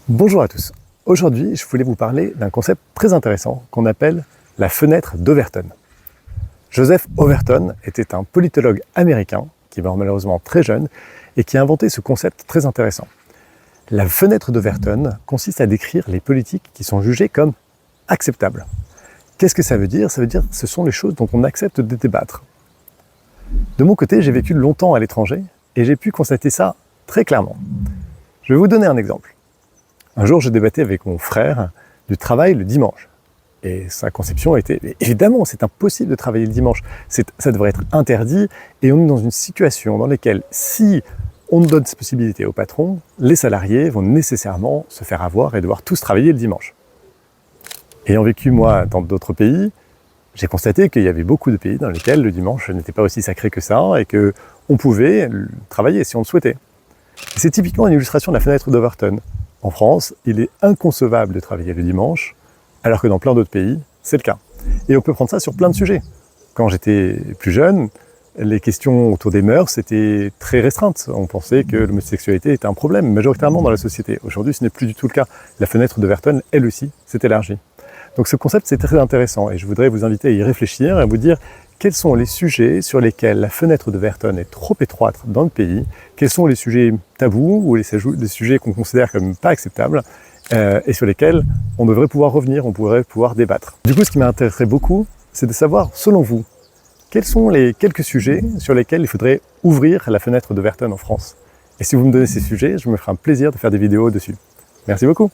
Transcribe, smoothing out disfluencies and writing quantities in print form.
Bonjour à tous. Aujourd'hui, je voulais vous parler d'un concept très intéressant qu'on appelle la fenêtre d'Overton. Joseph Overton était un politologue américain qui meurt malheureusement très jeune et qui a inventé ce concept très intéressant. La fenêtre d'Overton consiste à décrire les politiques qui sont jugées comme acceptables. Qu'est-ce que ça veut dire? Ça veut dire que ce sont les choses dont on accepte de débattre. De mon côté, j'ai vécu longtemps à l'étranger et j'ai pu constater ça très clairement. Je vais vous donner un exemple. Un jour, je débattais avec mon frère du travail le dimanche. Et sa conception était, évidemment, c'est impossible de travailler le dimanche. Ça devrait être interdit. Et on est dans une situation dans laquelle, si on donne cette possibilité au patron, les salariés vont nécessairement se faire avoir et devoir tous travailler le dimanche. Ayant vécu, moi, dans d'autres pays, j'ai constaté qu'il y avait beaucoup de pays dans lesquels le dimanche n'était pas aussi sacré que ça et qu'on pouvait travailler si on le souhaitait. Et c'est typiquement une illustration de la fenêtre d'Overton. En France, il est inconcevable de travailler le dimanche, alors que dans plein d'autres pays, c'est le cas. Et on peut prendre ça sur plein de sujets. Quand j'étais plus jeune, les questions autour des mœurs étaient très restreintes. On pensait que l'homosexualité était un problème, majoritairement dans la société. Aujourd'hui, ce n'est plus du tout le cas. La fenêtre d'Overton, elle aussi, s'est élargie. Donc ce concept, c'est très intéressant et je voudrais vous inviter à y réfléchir et à vous dire quels sont les sujets sur lesquels la fenêtre d'Overton est trop étroite dans le pays, quels sont les sujets tabous ou les sujets qu'on considère comme pas acceptables et sur lesquels on devrait pouvoir revenir, on pourrait pouvoir débattre. Du coup, ce qui m'intéresserait beaucoup, c'est de savoir, selon vous, quels sont les quelques sujets sur lesquels il faudrait ouvrir la fenêtre d'Overton en France. Et si vous me donnez ces sujets, je me ferai un plaisir de faire des vidéos dessus. Merci beaucoup.